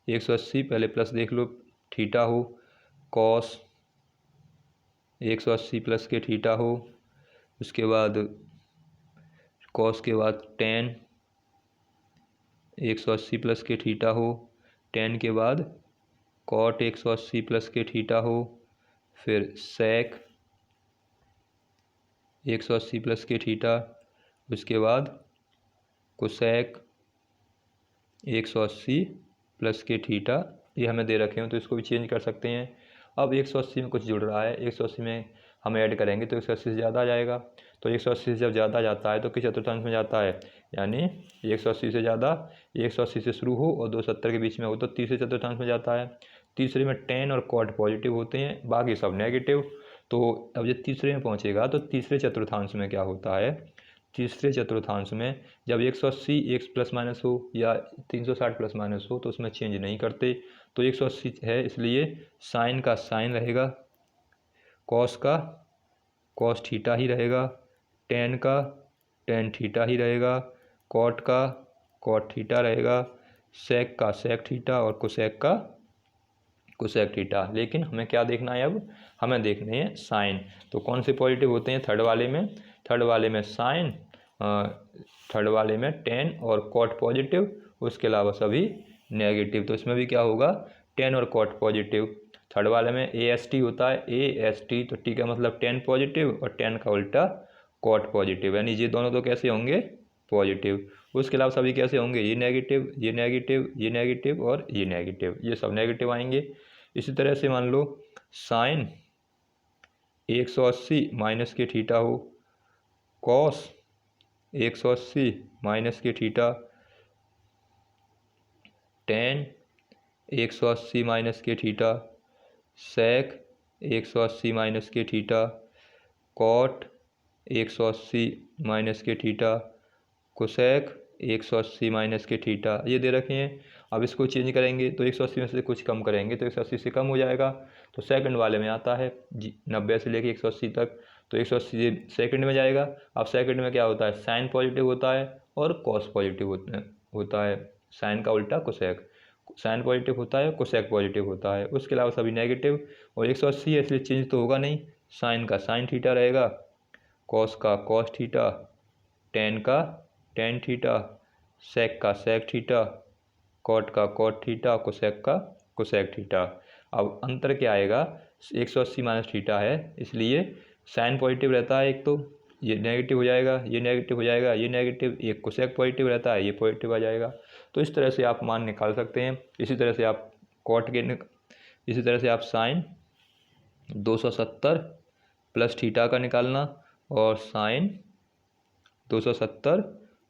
180 पहले प्लस देख लो थीटा हो, कॉस 180 प्लस के थीटा हो, उसके बाद कॉस के बाद टेन 180 प्लस के थीटा हो, टेन के बाद कॉट 180 प्लस के थीटा हो, फिर सेक 180 प्लस के थीटा, उसके बाद कोसेक 180 प्लस के थीटा, ये हमें दे रखे हैं तो इसको भी चेंज कर सकते हैं। अब 180 में कुछ जुड़ रहा है, 180 में हम ऐड करेंगे तो 180 से ज़्यादा आ जाएगा, तो 180 से जब ज़्यादा जाता है तो किस चतुर्थांश में जाता है, यानी 180 से ज़्यादा 180 से शुरू हो और 270 के बीच में हो तो तीसरे चतुर्थांश में जाता है। तीसरे में टेन और कॉट पॉजिटिव होते हैं, बाकी सब नेगेटिव। तो अब जब तीसरे में पहुँचेगा तो तीसरे चतुर्थांश में क्या होता है, तीसरे चतुर्थांश में जब 180 एक प्लस माइनस हो या 360 प्लस माइनस हो तो उसमें चेंज नहीं करते, तो 180 है इसलिए साइन का साइन रहेगा, कॉस का कॉस थीटा ही रहेगा, टेन का टेन थीटा ही रहेगा, कॉट का कॉट थीटा रहेगा, सेक का सेक थीटा और कोसेक का कोसेक थीटा। लेकिन हमें क्या देखना है, अब हमें देखने हैं साइन, तो कौन से पॉजिटिव होते हैं थर्ड वाले में, थर्ड वाले में साइन, थर्ड वाले में टेन और कॉट पॉजिटिव, उसके अलावा सभी नेगेटिव। तो इसमें भी क्या होगा टेन और कॉट पॉजिटिव, थर्ड वाले में ए एस टी होता है, ए एस टी तो टी का मतलब टेन पॉजिटिव और टेन का उल्टा कॉट पॉजिटिव, यानी ये दोनों तो कैसे होंगे पॉजिटिव, उसके अलावा सभी कैसे होंगे ये नेगेटिव ये नेगेटिव ये नेगेटिव और ये नेगेटिव, ये सब नेगेटिव आएंगे। इसी तरह से मान लो साइन 180 माइनस के थीटा हो, कॉस 180 माइनस के थीटा, टेन 180 माइनस के थीटा, सेक 180 माइनस के थीटा, कॉट 180 माइनस के थीटा, कोसेक 180 माइनस के थीटा ये दे रखे हैं। अब इसको चेंज करेंगे तो 180 में से कुछ कम करेंगे तो 180 से कम हो जाएगा, तो सेकंड वाले में आता है 90 से लेके 180 तक, तो 180 सेकंड में जाएगा। अब सेकंड में क्या होता है, साइन पॉजिटिव होता है और कॉस पॉजिटिव होता है। साइन का उल्टा कोसेक, साइन पॉजिटिव होता है, कोसेक पॉजिटिव होता है, उसके अलावा सभी नेगेटिव। और 180 है इसलिए चेंज तो होगा नहीं, साइन का साइन थीटा रहेगा, कॉस का कॉस थीटा, टेन का टेन थीटा, सेक का सेक थीटा, कॉट का कॉट थीटा, कोसेक का कोसेक थीटा। अब अंतर क्या आएगा, 180 माइनस थीटा है इसलिए साइन पॉजिटिव रहता है एक, तो ये नेगेटिव हो जाएगा, ये नेगेटिव हो जाएगा, ये नेगेटिव, ये कोसेक पॉजिटिव रहता है, ये पॉजिटिव आ जाएगा। तो इस तरह से आप मान निकाल सकते हैं। इसी तरह से आप कॉट के इसी तरह से आप साइन 270 प्लस थीटा का निकालना और साइन 270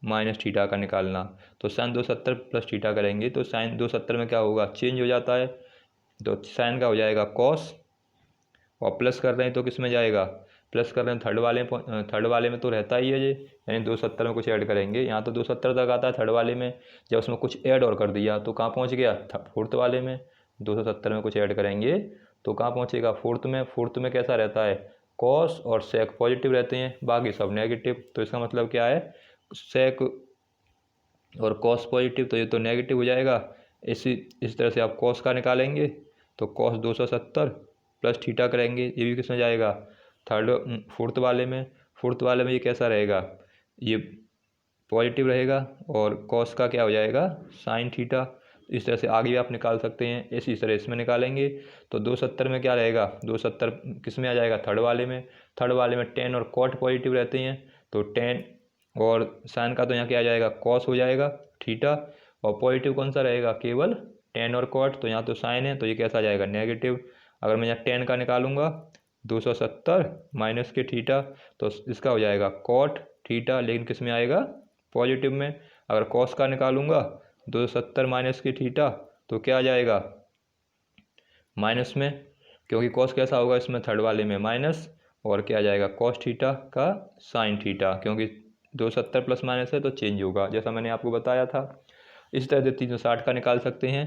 माइनस थीटा का निकालना। तो साइन 270 प्लस थीटा करेंगे तो साइन 270 में क्या होगा, चेंज हो जाता है, तो साइन का हो जाएगा कॉस, और प्लस कर रहे हैं तो किस में जाएगा, प्लस कर रहे हैं थर्ड वाले में तो रहता ही है ये, यानी 270 में कुछ ऐड करेंगे, यहाँ तो 270 तक आता है थर्ड वाले में, जब उसमें कुछ ऐड और कर दिया तो कहाँ पहुँच गया, फोर्थ वाले में। 270 में कुछ ऐड करेंगे तो कहाँ पहुँचेगा, फोर्थ में। फोर्थ में कैसा रहता है, कॉस और सेक पॉजिटिव रहते हैं, बाकी सब नेगेटिव। तो इसका मतलब क्या है, सेक और कॉस पॉजिटिव, तो ये तो नेगेटिव हो जाएगा। इस तरह से आप कॉस का निकालेंगे तो कॉस 270 प्लस थीटा करेंगे, ये भी किसमें जाएगा, फोर्थ वाले में। फोर्थ वाले में ये कैसा रहेगा, ये पॉजिटिव रहेगा, और कॉस का क्या हो जाएगा, साइन थीटा। इस तरह से आगे भी आप निकाल सकते हैं। इसी तरह इसमें निकालेंगे तो 270 में क्या रहेगा, 270 किस में आ जाएगा, थर्ड वाले में। थर्ड वाले में टेन और कॉट पॉजिटिव रहते हैं, तो टेन और साइन का तो यहाँ क्या आ जाएगा, कॉस हो जाएगा थीटा, और पॉजिटिव कौन सा रहेगा, केवल टेन और कॉट, तो यहाँ तो साइन है तो ये कैसा आ जाएगा, नेगेटिव। अगर मैं यहाँ टेन का निकालूंगा 270 माइनस के थीटा, तो इसका हो जाएगा कॉट थीटा, लेकिन किस में आएगा, पॉजिटिव में। अगर कॉस का निकालूंगा 270 माइनस के थीटा तो क्या आ जाएगा, माइनस में, क्योंकि कॉस कैसा होगा इसमें, थर्ड वाले में माइनस, और क्या आ जाएगा, कॉस थीटा का साइन थीटा, क्योंकि 270 प्लस माइनस है तो चेंज होगा, जैसा मैंने आपको बताया था। इस तरह से 360 का निकाल सकते हैं।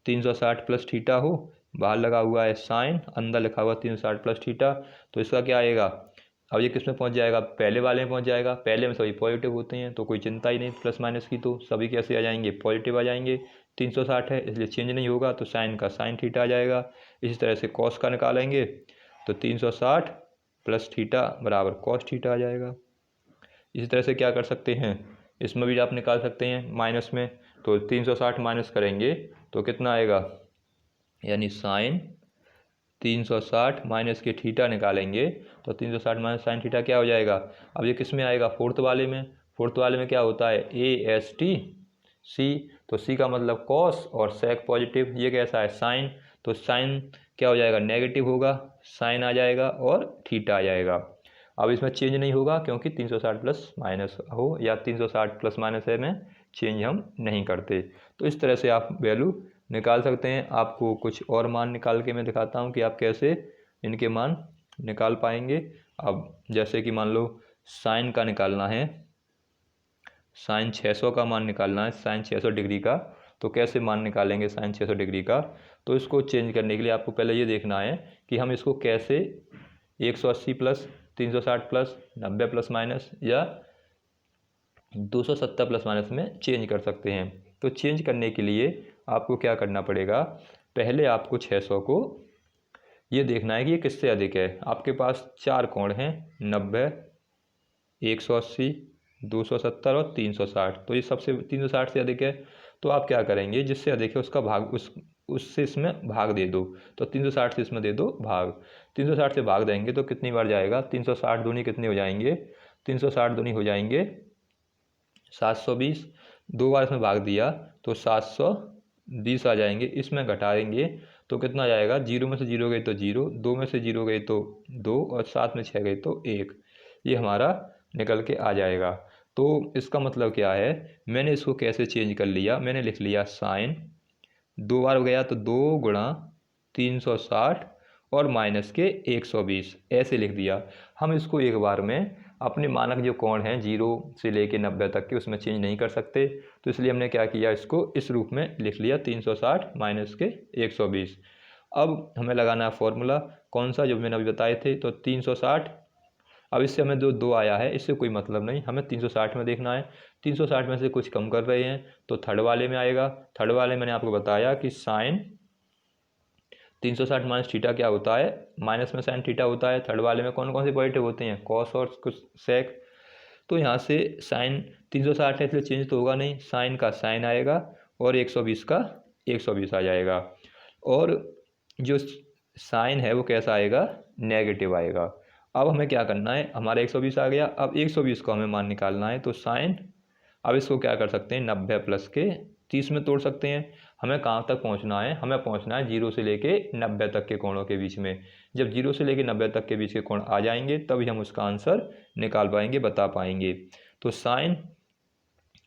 360 प्लस थीटा हो, बाहर लगा हुआ है साइन, अंदर लिखा हुआ 360 प्लस थीटा, तो इसका क्या आएगा, अब ये किस में पहुंच जाएगा, पहले वाले में पहुंच जाएगा। पहले में सभी पॉजिटिव होते हैं तो कोई चिंता ही नहीं प्लस माइनस की, तो सभी कैसे आ जाएंगे, पॉजिटिव आ जाएंगे। 360 है इसलिए चेंज नहीं होगा, तो साइन का साइन थीटा आ जाएगा। इसी तरह से कॉस का निकालेंगे तो 360 प्लस थीटा बराबर कॉस थीटा आ जाएगा। इसी तरह से क्या कर सकते हैं, इसमें भी आप निकाल सकते हैं माइनस में, तो 360 माइनस करेंगे तो कितना आएगा, यानी साइन 360 माइनस के थीटा निकालेंगे तो 360 माइनस साइन थीटा क्या हो जाएगा। अब ये किस में आएगा, फोर्थ वाले में। फोर्थ वाले में क्या होता है, AST C, तो C का मतलब कॉस और सेक पॉजिटिव, ये कैसा है, साइन, तो साइन क्या हो जाएगा, नेगेटिव होगा, साइन आ जाएगा और थीटा आ जाएगा। अब इसमें चेंज नहीं होगा क्योंकि 360 प्लस माइनस हो या 360 प्लस माइनस है में चेंज हम नहीं करते। तो इस तरह से आप वैल्यू निकाल सकते हैं। आपको कुछ और मान निकाल के मैं दिखाता हूँ कि आप कैसे इनके मान निकाल पाएंगे। अब जैसे कि मान लो साइन का निकालना है, साइन 600 का मान निकालना है, साइन 600 डिग्री का, तो कैसे मान निकालेंगे साइन 600 डिग्री का। तो इसको चेंज करने के लिए आपको पहले ये देखना है कि हम इसको कैसे 180 प्लस 360 प्लस 90 प्लस माइनस या 270 प्लस माइनस में चेंज कर सकते हैं। तो चेंज करने के लिए आपको क्या करना पड़ेगा, पहले आपको 600 को ये देखना है कि ये किससे अधिक है। आपके पास चार कोण हैं, 90, 180, 270 और 360, तो ये सबसे 360 से अधिक है। तो आप क्या करेंगे, जिससे अधिक है उसका भाग उससे इसमें भाग दे दो, तो 360 से इसमें दे दो भाग। 360 से भाग देंगे तो कितनी बार जाएगा, 360 दूनी कितने हो जाएंगे, 360 दूनी हो जाएंगे 720, दो बार इसमें भाग दिया तो 720 आ जाएंगे। इसमें घटाएंगे तो कितना जाएगा, जीरो में से जीरो गए तो जीरो, दो में से जीरो गए तो दो, और सात में छः गए तो एक, ये हमारा निकल के आ जाएगा। तो इसका मतलब क्या है, मैंने इसको कैसे चेंज कर लिया, मैंने लिख लिया साइन, दो बार गया तो 2 गुणा 360 और माइनस के 120 ऐसे लिख दिया। हम इसको एक बार में अपने मानक जो कोण हैं 0 से लेके 90 तक के उसमें चेंज नहीं कर सकते, तो इसलिए हमने क्या किया, इसको इस रूप में लिख लिया 360 माइनस के 120। अब हमें लगाना है फॉर्मूला, कौन सा, जो मैंने अभी बताए थे, तो 360। अब इससे हमें जो 2 आया है इससे कोई मतलब नहीं, हमें 360 में देखना है। 360 में से कुछ कम कर रहे हैं तो थर्ड वाले में आएगा। थर्ड वाले मैंने आपको बताया कि साइन 360 माइनस थीटा क्या होता है, माइनस में साइन थीटा होता है। थर्ड वाले में कौन कौन से पॉजिटिव होते हैं, कॉस और कुछ सेक। तो यहाँ से साइन 360 है इसलिए चेंज तो होगा नहीं, साइन का साइन आएगा और 120 का 120 आ जाएगा। और जो साइन है वो कैसा आएगा, नेगेटिव आएगा। अब हमें क्या करना है, हमारा 120 आ गया, अब 120 को हमें मान निकालना है। तो साइन, अब इसको क्या कर सकते हैं, 90 प्लस के 30 में तोड़ सकते हैं। हमें कहाँ तक पहुँचना है, हमें पहुँचना है 0 से लेके 90 तक के कोणों के बीच में। जब 0 से लेके 90 तक के बीच के कोण आ जाएंगे तभी हम उसका आंसर निकाल पाएंगे, बता पाएंगे। तो साइन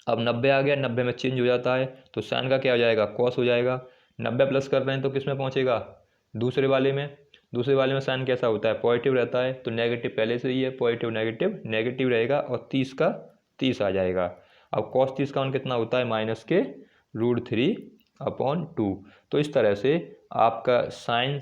अब 90 आ गया, 90 में चेंज हो जाता है तो साइन का क्या हो जाएगा, कॉस हो जाएगा। 90 प्लस कर रहे हैं तो किस में पहुँचेगा, दूसरे वाले में। दूसरे वाले में साइन कैसा होता है, पॉजिटिव रहता है, तो नेगेटिव पहले से ही है, पॉजिटिव नेगेटिव नेगेटिव रहेगा और 30 का 30 आ जाएगा। अब कॉस 30 का मान कितना होता है, माइनस के √3/2। तो इस तरह से आपका साइन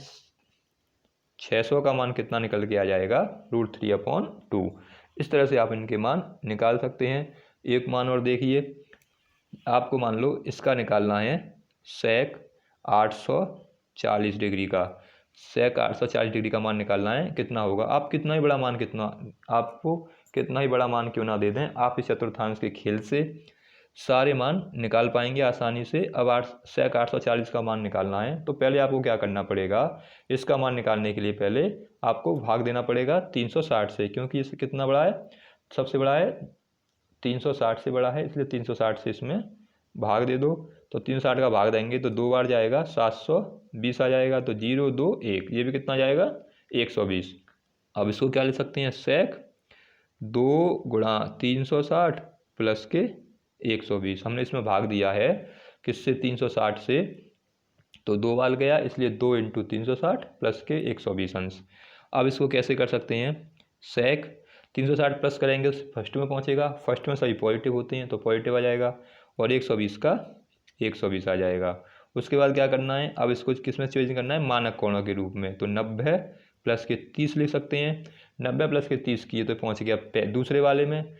600 का मान कितना निकल के आ जाएगा, √3/2। इस तरह से आप इनके मान निकाल सकते हैं। एक मान और देखिए, आपको मान लो इसका निकालना है सेक 840 डिग्री का। सेक 840 डिग्री का मान निकालना है, कितना होगा, आप कितना ही बड़ा मान, आपको कितना ही बड़ा मान क्यों ना दे दें, आप इस चतुर्थांश के खेल से सारे मान निकाल पाएंगे आसानी से। अब सेक 840 का मान निकालना है तो पहले आपको क्या करना पड़ेगा, इसका मान निकालने के लिए पहले आपको भाग देना पड़ेगा 360 से, क्योंकि इससे कितना बड़ा है, सबसे बड़ा है, 360 से बड़ा है, इसलिए 360 से इसमें भाग दे दो। तो 360 का भाग देंगे तो 2 बार जाएगा, 720 आ जाएगा। तो 0 2 1, ये भी कितना जाएगा, 120। अब इसको क्या लिख सकते हैं, सेक 2 गुणा 360 प्लस के 120। हमने इसमें भाग दिया है किससे, 360 से, तो 2 बार गया इसलिए 2 × 360 प्लस के 120 अंश। अब इसको कैसे कर सकते हैं, सेक 360 प्लस करेंगे फर्स्ट में पहुंचेगा, फर्स्ट में सभी पॉजिटिव होते हैं तो पॉजिटिव आ जाएगा, और 120 का 120 आ जाएगा। उसके बाद क्या करना है, अब इसको किस में चेंज करना है, मानक कोणों के रूप में। तो 90 प्लस के 30 लिख सकते हैं। 90 प्लस के 30 किए तो पहुंच गया दूसरे वाले में,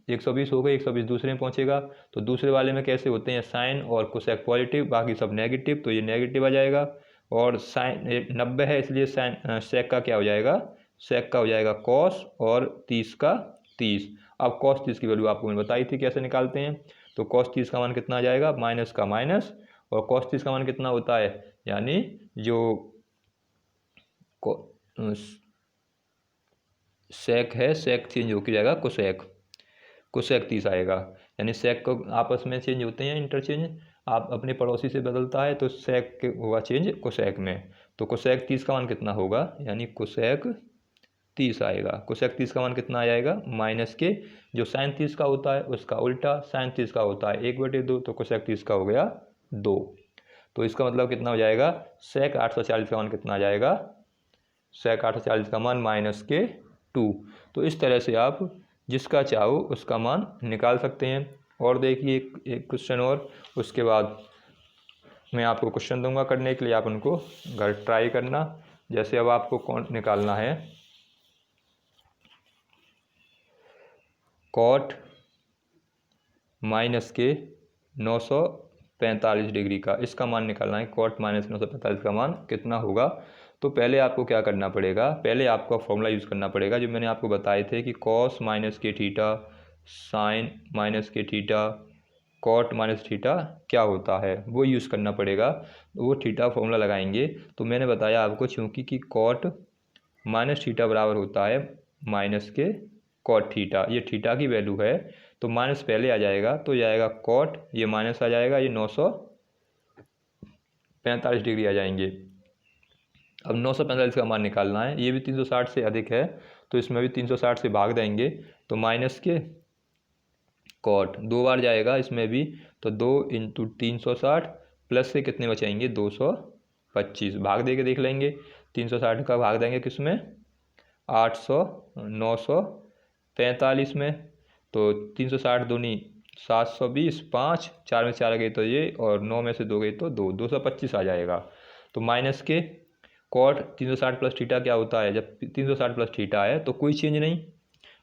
120 हो गए, 120 दूसरे में पहुंचेगा। तो दूसरे वाले में कैसे होते हैं, साइन और कोसेक पॉजिटिव, बाकी सब नेगेटिव, तो ये नेगेटिव आ जाएगा। और साइन 90 है इसलिए साइन सेक का क्या हो जाएगा, सेक का हो जाएगा कॉस, और 30 का 30। अब कॉस 30 की वैल्यू आपको मैंने बताई थी कैसे निकालते हैं। तो कॉस 30 का मान कितना आ जाएगा, माइनस का माइनस, और कॉस 30 का मान कितना होता है, यानी जो सेक है, सेक चेंज होकर जाएगा कोसेक, कोसेक 30 आएगा। यानी सेक को आपस में चेंज होते हैं, इंटरचेंज, आप अपने पड़ोसी से बदलता है तो सेक के हुआ चेंज कोसेक में। तो कोसेक 30 का मान कितना होगा, यानी कोसेक 30 आएगा। कोसेक 30 का मान कितना आ जाएगा, माइनस के जो साइन 30 का होता है उसका उल्टा, साइन 30 का होता है 1/2, तो कोसेक 30 का हो गया 2। तो इसका मतलब कितना हो जाएगा, सेक 840 का मान कितना आ जाएगा, सेक 840 का मान -2। तो इस तरह से आप जिसका चाहो उसका मान निकाल सकते हैं। और देखिए एक क्वेश्चन और, उसके बाद मैं आपको क्वेश्चन दूंगा करने के लिए, आप उनको घर ट्राई करना। जैसे अब आपको कौन निकालना है, कॉट माइनस के 945 डिग्री का, इसका मान निकालना है। कॉट माइनस 945 का मान कितना होगा। तो पहले आपको क्या करना पड़ेगा, पहले आपको फॉर्मूला यूज़ करना पड़ेगा जो मैंने आपको बताए थे कि कॉस माइनस के थीटा, साइन माइनस के थीटा, कॉट माइनस थीटा क्या होता है, वो यूज़ करना पड़ेगा। वो थीटा फॉर्मूला लगाएंगे। तो मैंने बताया आपको, चूँकि कि कॉट माइनस थीटा बराबर होता है माइनस के कॉट थीटा, ये थीटा की वैल्यू है तो माइनस पहले आ जाएगा, तो ये आएगा कॉट, ये माइनस आ जाएगा, ये 945 डिग्री आ जाएंगे। अब 945 का मान निकालना है, ये भी 360 से अधिक है तो इसमें भी 360 से भाग देंगे, तो माइनस के कॉट 2 बार जाएगा इसमें भी, तो 2 × 360 प्लस से कितने बचाएंगे, 225। भाग दे के देख लेंगे, 360 का भाग देंगे किस में, 800, 900, 45 में, तो 360 दूनी 720, 5 4 में 4 गई तो ये, और 9 में से 2 गई तो 2, 225 आ जाएगा। तो माइनस के कॉट 360 प्लस थीटा क्या होता है, जब 360 प्लस थीटा है तो कोई चेंज नहीं,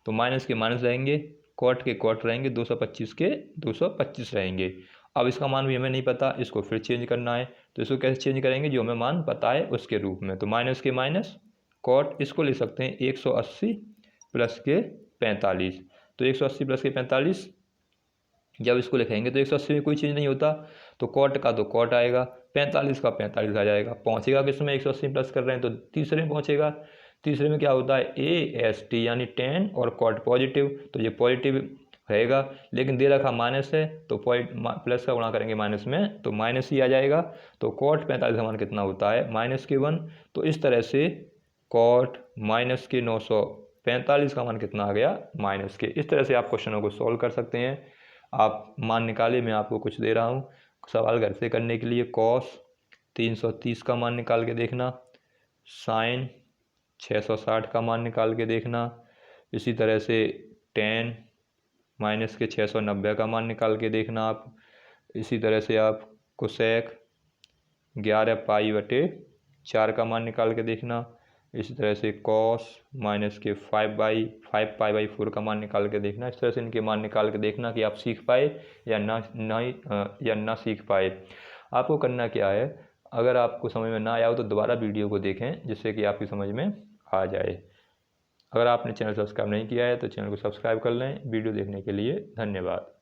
तो माइनस के माइनस रहेंगे, कॉट के कॉट रहेंगे, 225 के 225 रहेंगे। अब इसका मान भी हमें नहीं पता, इसको फिर चेंज करना है, तो इसको कैसे चेंज करेंगे, जो हमें मान पता है उसके रूप में। तो माइनस के माइनस कॉट, इसको लिख सकते हैं 180 प्लस के 45। तो 180 प्लस के 45 जब इसको लिखेंगे तो 180 में कोई चीज़ नहीं होता, तो कॉट का तो कॉट आएगा, 45 का 45 आ जाएगा। पहुँचेगा किस में, 180 प्लस कर रहे हैं तो तीसरे में पहुँचेगा। तीसरे में क्या होता है, AST यानी टेन और कॉट पॉजिटिव, तो ये पॉजिटिव रहेगा, लेकिन दे रखा माइनस है तो प्लस का गुणा करेंगे माइनस में तो माइनस ही आ जाएगा। तो कॉट 45 का मान कितना होता है, माइनस के 1। तो इस तरह से कॉट माइनस के 945 का मान कितना आ गया, माइनस के। इस तरह से आप क्वेश्चनों को सॉल्व कर सकते हैं। आप मान निकाले, मैं आपको कुछ दे रहा हूँ सवाल घर से करने के लिए। कॉस 330 का मान निकाल के देखना, साइन 660 का मान निकाल के देखना, इसी तरह से टेन माइनस के 690 का मान निकाल के देखना आप। इसी तरह से आप कोसेक 11 पाई बटे 4 का मान निकाल के देखना। इसी तरह से कॉस माइनस के 5 पाई बाई 4 का मान निकाल के देखना। इस तरह से इनके मान निकाल के देखना कि आप सीख पाए या ना सीख पाए। आपको करना क्या है, अगर आपको समझ में ना आया हो तो दोबारा वीडियो को देखें, जिससे कि आपकी समझ में आ जाए। अगर आपने चैनल सब्सक्राइब नहीं किया है तो चैनल को सब्सक्राइब कर लें। वीडियो देखने के लिए धन्यवाद।